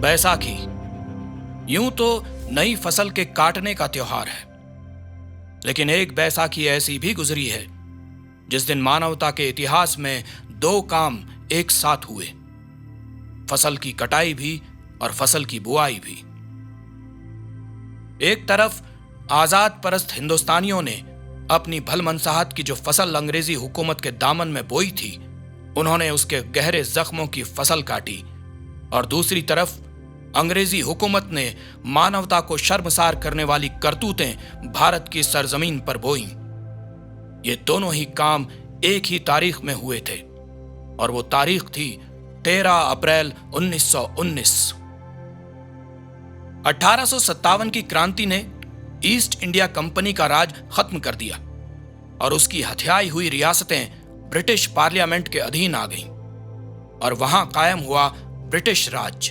बैसाखी यूं तो नई फसल के काटने का त्योहार है, लेकिन एक बैसाखी ऐसी भी गुजरी है जिस दिन मानवता के इतिहास में दो काम एक साथ हुए, फसल की कटाई भी और फसल की बुआई भी। एक तरफ आजाद परस्त हिंदुस्तानियों ने अपनी भलमनसाहत की जो फसल अंग्रेजी हुकूमत के दामन में बोई थी, उन्होंने उसके गहरे जख्मों की फसल काटी, और दूसरी तरफ अंग्रेजी हुकूमत ने मानवता को शर्मसार करने वाली करतूतें भारत की सरजमीन पर बोईं। ये दोनों ही काम एक ही तारीख में हुए थे, और वो तारीख थी 13 अप्रैल 1919। 1857 की क्रांति ने ईस्ट इंडिया कंपनी का राज खत्म कर दिया और उसकी हथियाई हुई रियासतें ब्रिटिश पार्लियामेंट के अधीन आ गईं, और वहां कायम हुआ ब्रिटिश राज,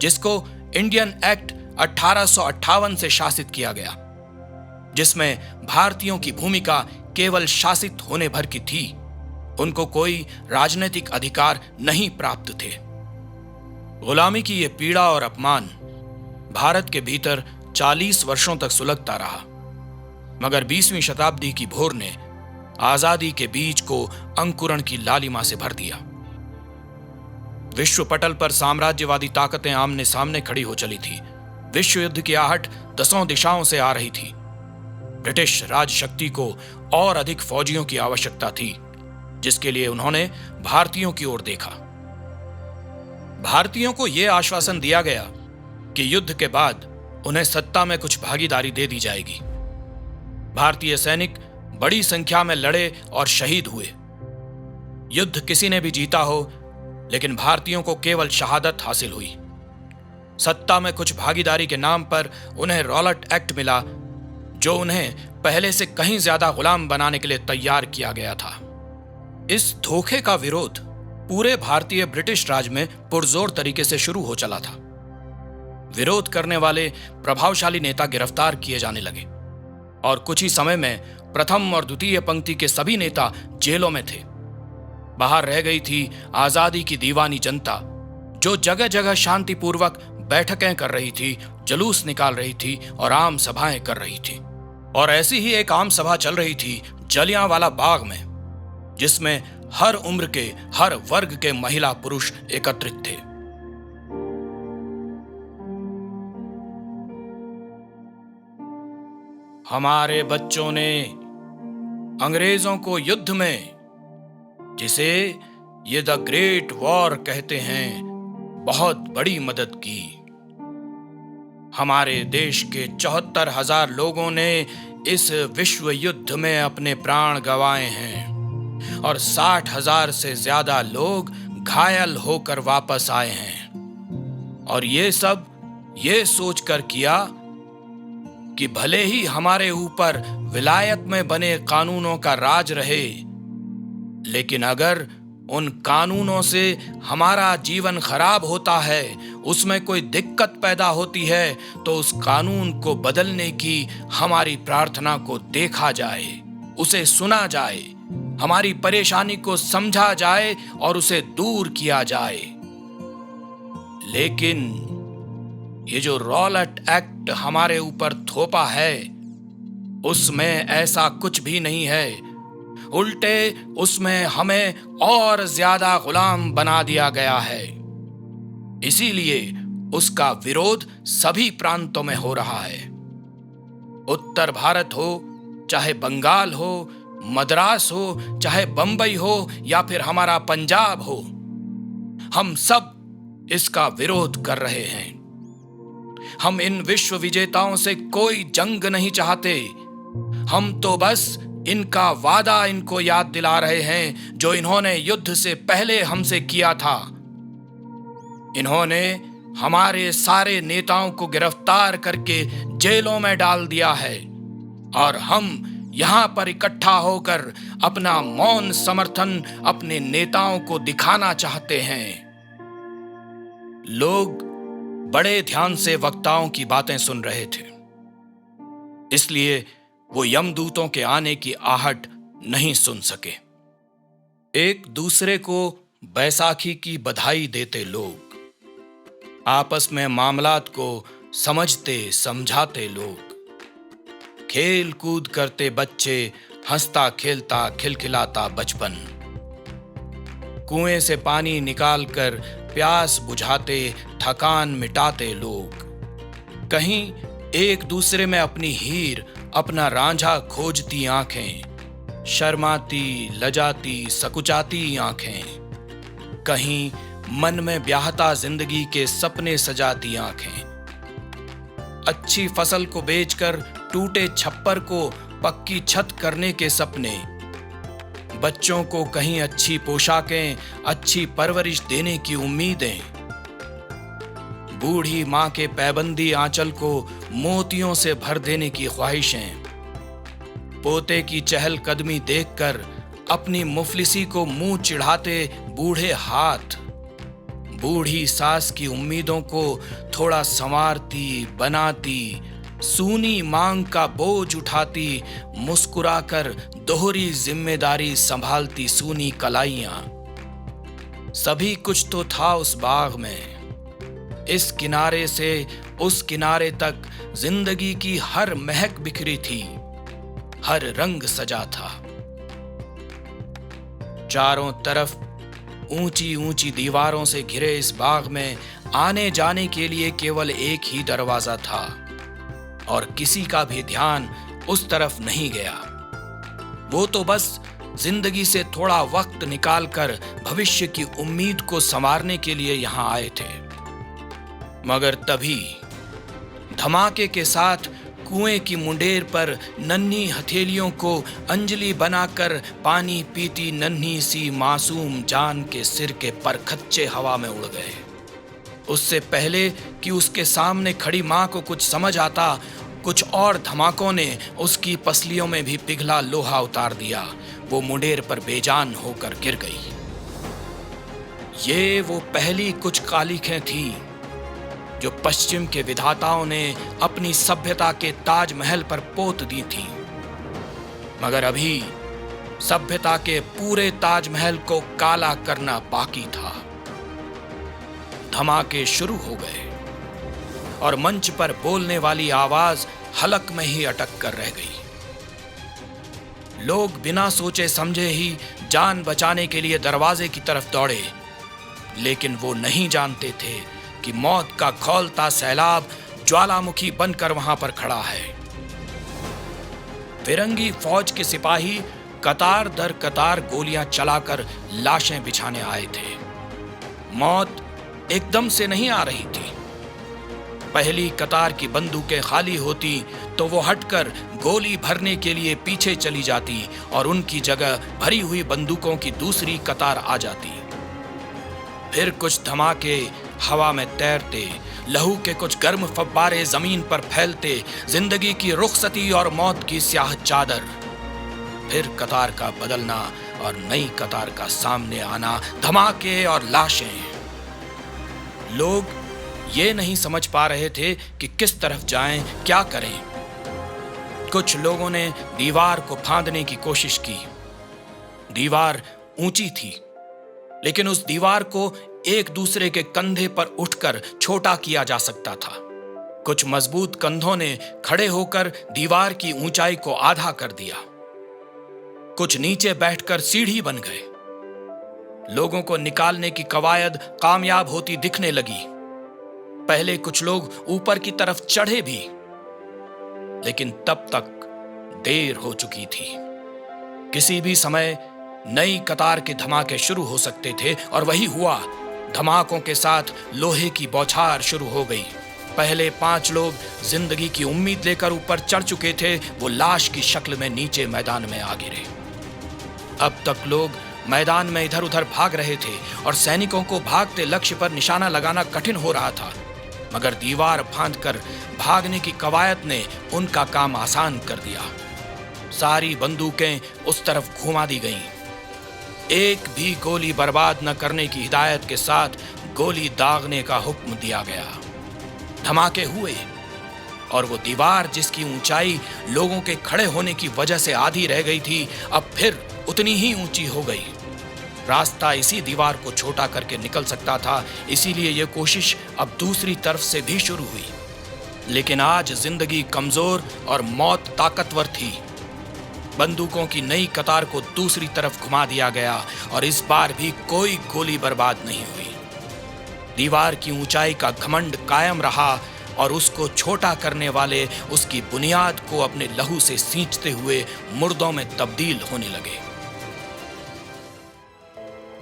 जिसको इंडियन एक्ट 1858 से शासित किया गया, जिसमें भारतीयों की भूमिका केवल शासित होने भर की थी, उनको कोई राजनीतिक अधिकार नहीं प्राप्त थे। गुलामी की यह पीड़ा और अपमान भारत के भीतर 40 वर्षों तक सुलगता रहा, मगर 20वीं शताब्दी की भोर ने आजादी के बीज को अंकुरण की लालिमा से भर दिया। विश्व पटल पर साम्राज्यवादी ताकतें आमने सामने खड़ी हो चली थी। विश्व युद्ध की आहट 10 दिशाओं से आ रही थी। ब्रिटिश राजशक्ति को और अधिक फौजियों की आवश्यकता थी, जिसके लिए उन्होंने भारतीयों की ओर देखा। भारतीयों को यह आश्वासन दिया गया कि युद्ध के बाद उन्हें सत्ता में कुछ भागीदारी दे दी जाएगी। भारतीय सैनिक बड़ी संख्या में लड़े और शहीद हुए। युद्ध किसी ने भी जीता हो, लेकिन भारतीयों को केवल शहादत हासिल हुई। सत्ता में कुछ भागीदारी के नाम पर उन्हें रॉलेट एक्ट मिला, जो उन्हें पहले से कहीं ज्यादा गुलाम बनाने के लिए तैयार किया गया था। इस धोखे का विरोध पूरे भारतीय ब्रिटिश राज में पुरजोर तरीके से शुरू हो चला था। विरोध करने वाले प्रभावशाली नेता गिरफ्तार किए जाने लगे, और कुछ ही समय में प्रथम और द्वितीय पंक्ति के सभी नेता जेलों में थे। बाहर रह गई थी आजादी की दीवानी जनता, जो जगह जगह शांतिपूर्वक बैठकें कर रही थी, जुलूस निकाल रही थी और आम सभाएं कर रही थी। और ऐसी ही एक आम सभा चल रही थी जलियांवाला बाग में, जिसमें हर उम्र के, हर वर्ग के महिला पुरुष एकत्रित थे। हमारे बच्चों ने अंग्रेजों को युद्ध में, जिसे ये द ग्रेट वॉर कहते हैं, बहुत बड़ी मदद की। हमारे देश के 74,000 लोगों ने इस विश्व युद्ध में अपने प्राण गंवाए हैं, और 60,000 से ज्यादा लोग घायल होकर वापस आए हैं। और ये सब ये सोचकर किया कि भले ही हमारे ऊपर विलायत में बने कानूनों का राज रहे, लेकिन अगर उन कानूनों से हमारा जीवन खराब होता है, उसमें कोई दिक्कत पैदा होती है, तो उस कानून को बदलने की हमारी प्रार्थना को देखा जाए, उसे सुना जाए, हमारी परेशानी को समझा जाए और उसे दूर किया जाए। लेकिन ये जो रॉलेट एक्ट हमारे ऊपर थोपा है, उसमें ऐसा कुछ भी नहीं है। उल्टे उसमें हमें और ज्यादा गुलाम बना दिया गया है। इसीलिए उसका विरोध सभी प्रांतों में हो रहा है। उत्तर भारत हो, चाहे बंगाल हो, मद्रास हो, चाहे बंबई हो, या फिर हमारा पंजाब हो, हम सब इसका विरोध कर रहे हैं। हम इन विश्व विजेताओं से कोई जंग नहीं चाहते। हम तो बस इनका वादा इनको याद दिला रहे हैं, जो इन्होंने युद्ध से पहले हमसे किया था। इन्होंने हमारे सारे नेताओं को गिरफ्तार करके जेलों में डाल दिया है, और हम यहां पर इकट्ठा होकर अपना मौन समर्थन अपने नेताओं को दिखाना चाहते हैं। लोग बड़े ध्यान से वक्ताओं की बातें सुन रहे थे, इसलिए वो यमदूतों के आने की आहट नहीं सुन सके। एक दूसरे को बैसाखी की बधाई देते लोग आपस में मामलात को समझते समझाते लोग, खेल कूद करते बच्चे, हंसता खेलता खिलखिलाता बचपन, कुएं से पानी निकालकर प्यास बुझाते थकान मिटाते लोग, कहीं एक दूसरे में अपनी हीर अपना रांझा खोजती आंखें, शर्माती लजाती सकुचाती आंखें, कहीं मन में ब्याहता जिंदगी के सपने सजाती आंखें, अच्छी फसल को बेचकर टूटे छप्पर को पक्की छत करने के सपने, बच्चों को कहीं अच्छी पोशाकें, अच्छी परवरिश देने की उम्मीदें, बूढ़ी मां के पैबंदी आंचल को मोतियों से भर देने की ख्वाहिशें, पोते की चहल कदमी देखकर अपनी मुफलिसी को मुंह चिढ़ाते बूढ़े हाथ, बूढ़ी सास की उम्मीदों को थोड़ा संवारती बनाती, सूनी मांग का बोझ उठाती, मुस्कुराकर दोहरी जिम्मेदारी संभालती सूनी कलाइयां। सभी कुछ तो था उस बाग में, इस किनारे से उस किनारे तक जिंदगी की हर महक बिखरी थी, हर रंग सजा था। चारों तरफ ऊंची ऊंची दीवारों से घिरे इस बाग में आने जाने के लिए केवल एक ही दरवाजा था और किसी का भी ध्यान उस तरफ नहीं गया। वो तो बस जिंदगी से थोड़ा वक्त निकालकर भविष्य की उम्मीद को संवारने के लिए यहां आए थे। मगर तभी धमाके के साथ कुएं की मुंडेर पर नन्ही हथेलियों को अंजलि बनाकर पानी पीती नन्ही सी मासूम जान के सिर के परखच्चे हवा में उड़ गए। उससे पहले कि उसके सामने खड़ी मां को कुछ समझ आता, कुछ और धमाकों ने उसकी पसलियों में भी पिघला लोहा उतार दिया। वो मुंडेर पर बेजान होकर गिर गई। ये वो पहली कुछ कालिखें थीं जो पश्चिम के विधाताओं ने अपनी सभ्यता के ताजमहल पर पोत दी थी। मगर अभी सभ्यता के पूरे ताजमहल को काला करना बाकी था। धमाके शुरू हो गए और मंच पर बोलने वाली आवाज हलक में ही अटक कर रह गई। लोग बिना सोचे समझे ही जान बचाने के लिए दरवाजे की तरफ दौड़े, लेकिन वो नहीं जानते थे कि मौत का खौलता सैलाब ज्वालामुखी बनकर वहां पर खड़ा है। फिरंगी फौज के सिपाही कतार दर कतार गोलियां चलाकर लाशें बिछाने आए थे। मौत एकदम से नहीं आ रही थी। पहली कतार की बंदूकें खाली होती तो वो हटकर गोली भरने के लिए पीछे चली जाती और उनकी जगह भरी हुई बंदूकों की दूसरी कतार आ जाती। फिर कुछ धमाके हवा में तैरते, लहू के कुछ गर्म फव्वारे जमीन पर फैलते, जिंदगी की रुखसती और मौत की स्याह चादर। फिर कतार का बदलना और नई कतार का सामने आना, धमाके और लाशें। लोग ये नहीं समझ पा रहे थे कि किस तरफ जाएं, क्या करें। कुछ लोगों ने दीवार को फांदने की कोशिश की। दीवार ऊंची थी, लेकिन उस दीवार को एक दूसरे के कंधे पर उठकर छोटा किया जा सकता था। कुछ मजबूत कंधों ने खड़े होकर दीवार की ऊंचाई को आधा कर दिया। कुछ नीचे बैठकर सीढ़ी बन गए। लोगों को निकालने की कवायद कामयाब होती दिखने लगी। पहले कुछ लोग ऊपर की तरफ चढ़े भी, लेकिन तब तक देर हो चुकी थी। किसी भी समय नई कतार के धमाके शुरू हो सकते थे और वही हुआ। धमाकों के साथ लोहे की बौछार शुरू हो गई। पहले 5 लोग जिंदगी की उम्मीद लेकर ऊपर चढ़ चुके थे, वो लाश की शक्ल में नीचे मैदान में आ गिरे। अब तक लोग मैदान में इधर उधर भाग रहे थे और सैनिकों को भागते लक्ष्य पर निशाना लगाना कठिन हो रहा था। मगर दीवार फांदकर भागने की कवायद ने उनका काम आसान कर दिया। सारी बंदूकें उस तरफ घुमा दी गईं। एक भी गोली बर्बाद न करने की हिदायत के साथ गोली दागने का हुक्म दिया गया। धमाके हुए और वो दीवार जिसकी ऊंचाई लोगों के खड़े होने की वजह से आधी रह गई थी, अब फिर उतनी ही ऊंची हो गई। रास्ता इसी दीवार को छोटा करके निकल सकता था, इसीलिए यह कोशिश अब दूसरी तरफ से भी शुरू हुई। लेकिन आज जिंदगी कमजोर और मौत ताकतवर थी। बंदूकों की नई कतार को दूसरी तरफ घुमा दिया गया और इस बार भी कोई गोली बर्बाद नहीं हुई। दीवार की ऊंचाई का घमंड कायम रहा और उसको छोटा करने वाले उसकी बुनियाद को अपने लहू से सींचते हुए मुर्दों में तब्दील होने लगे।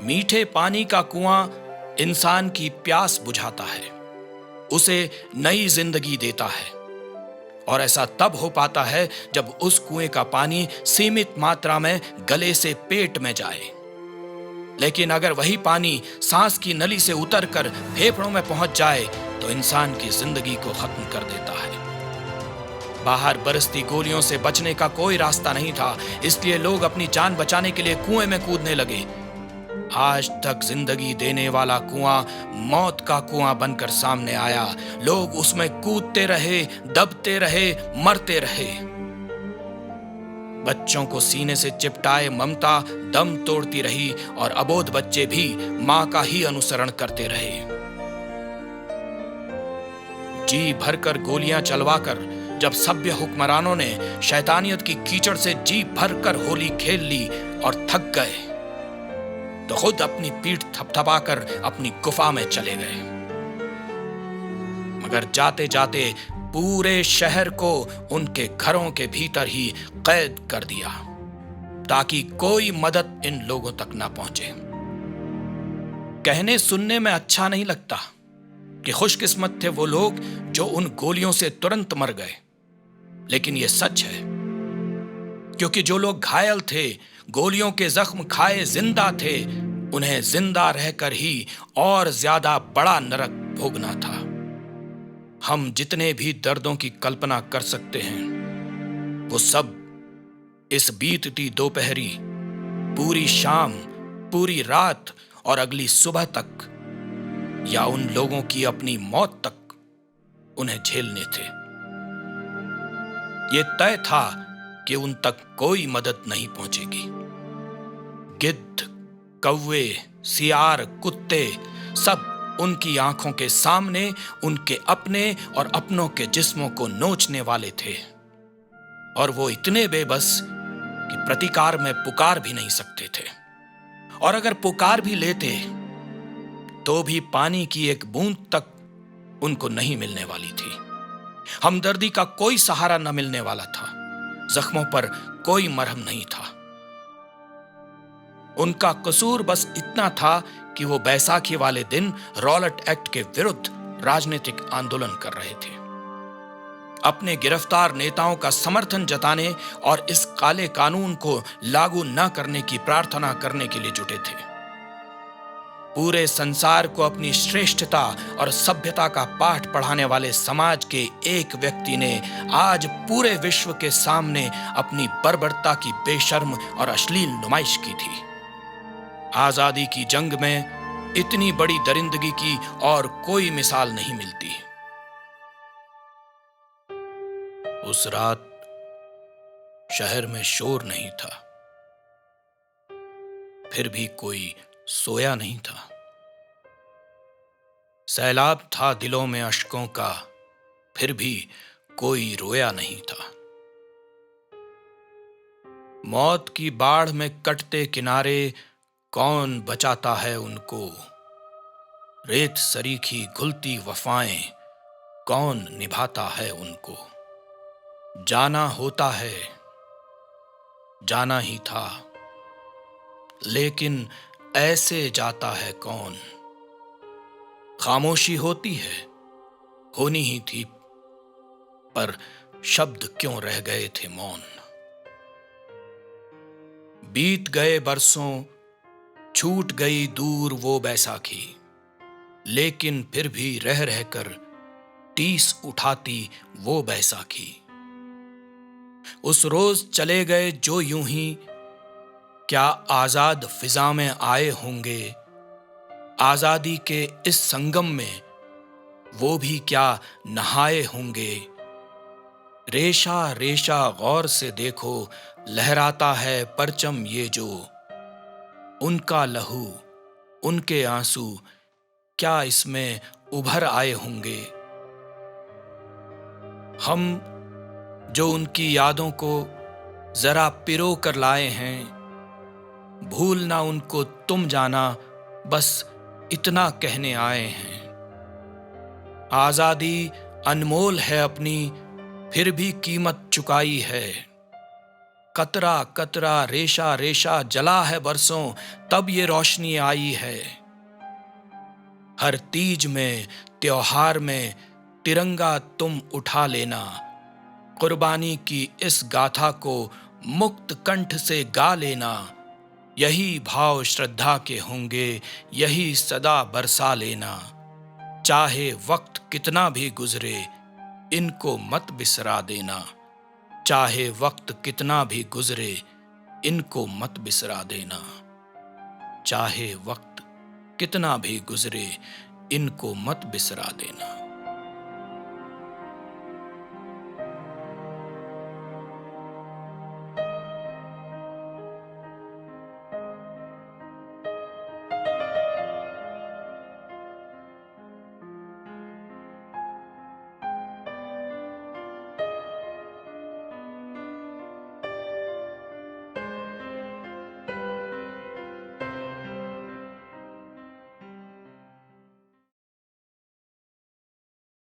मीठे पानी का कुआं इंसान की प्यास बुझाता है, उसे नई जिंदगी देता है, और ऐसा तब हो पाता है जब उस कुएं का पानी सीमित मात्रा में गले से पेट में जाए। लेकिन अगर वही पानी सांस की नली से उतरकर फेफड़ों में पहुंच जाए तो इंसान की जिंदगी को खत्म कर देता है। बाहर बरसती गोलियों से बचने का कोई रास्ता नहीं था, इसलिए लोग अपनी जान बचाने के लिए कुएं में कूदने लगे। आज तक जिंदगी देने वाला कुआं मौत का कुआं बनकर सामने आया। लोग उसमें कूदते रहे, दबते रहे, मरते रहे। बच्चों को सीने से चिपटाए ममता दम तोड़ती रही और अबोध बच्चे भी मां का ही अनुसरण करते रहे। जी भरकर गोलियां चलवाकर जब सभ्य हुक्मरानों ने शैतानियत की कीचड़ से जी भरकर होली खेल ली और थक गए तो खुद अपनी पीठ थपथपाकर अपनी गुफा में चले गए। मगर जाते जाते पूरे शहर को उनके घरों के भीतर ही कैद कर दिया ताकि कोई मदद इन लोगों तक ना पहुंचे। कहने सुनने में अच्छा नहीं लगता कि खुशकिस्मत थे वो लोग जो उन गोलियों से तुरंत मर गए, लेकिन यह सच है, क्योंकि जो लोग घायल थे, गोलियों के जख्म खाए जिंदा थे, उन्हें जिंदा रहकर ही और ज्यादा बड़ा नरक भोगना था। हम जितने भी दर्दों की कल्पना कर सकते हैं वो सब इस बीतती दोपहरी, पूरी शाम, पूरी रात और अगली सुबह तक या उन लोगों की अपनी मौत तक उन्हें झेलने थे। ये तय था कि उन तक कोई मदद नहीं पहुंचेगी। गिद्ध, कौवे, सियार, कुत्ते सब उनकी आंखों के सामने उनके अपने और अपनों के जिस्मों को नोचने वाले थे, और वो इतने बेबस कि प्रतिकार में पुकार भी नहीं सकते थे, और अगर पुकार भी लेते तो भी पानी की एक बूंद तक उनको नहीं मिलने वाली थी। हमदर्दी का कोई सहारा न मिलने वाला था, जख्मों पर कोई मरहम नहीं था। उनका कसूर बस इतना था कि वो बैसाखी वाले दिन रॉलेट एक्ट के विरुद्ध राजनीतिक आंदोलन कर रहे थे, अपने गिरफ्तार नेताओं का समर्थन जताने और इस काले कानून को लागू न करने की प्रार्थना करने के लिए जुटे थे। पूरे संसार को अपनी श्रेष्ठता और सभ्यता का पाठ पढ़ाने वाले समाज के एक व्यक्ति ने आज पूरे विश्व के सामने अपनी बर्बरता की बेशर्म और अश्लील नुमाइश की थी। आजादी की जंग में इतनी बड़ी दरिंदगी की और कोई मिसाल नहीं मिलती। उस रात शहर में शोर नहीं था, फिर भी कोई सोया नहीं था। सैलाब था दिलों में अश्कों का, फिर भी कोई रोया नहीं था। मौत की बाढ़ में कटते किनारे कौन बचाता है उनको, रेत सरीखी घुलती वफाएं कौन निभाता है उनको। जाना होता है, जाना ही था, लेकिन ऐसे जाता है कौन। खामोशी होती है, होनी ही थी, पर शब्द क्यों रह गए थे मौन। बीत गए बरसों, छूट गई दूर वो बैसाखी, लेकिन फिर भी रह रहकर टीस उठाती वो बैसाखी। उस रोज चले गए जो यूं ही, क्या आजाद फिजा में आए होंगे। आजादी के इस संगम में वो भी क्या नहाए होंगे। रेशा रेशा गौर से देखो, लहराता है परचम ये जो। उनका लहू, उनके आंसू क्या इसमें उभर आए होंगे। हम जो उनकी यादों को जरा पिरो कर लाए हैं, भूल ना उनको तुम जाना, बस इतना कहने आए हैं। आजादी अनमोल है अपनी, फिर भी कीमत चुकाई है। कतरा कतरा रेशा रेशा जला है बरसों, तब ये रोशनी आई है। हर तीज में, त्योहार में तिरंगा तुम उठा लेना। कुर्बानी की इस गाथा को मुक्त कंठ से गा लेना। यही भाव श्रद्धा के होंगे, यही सदा बरसा लेना। चाहे वक्त कितना भी गुजरे, इनको मत बिसरा देना। चाहे वक्त कितना भी गुजरे, इनको मत बिसरा देना। चाहे वक्त कितना भी गुजरे, इनको मत बिसरा देना।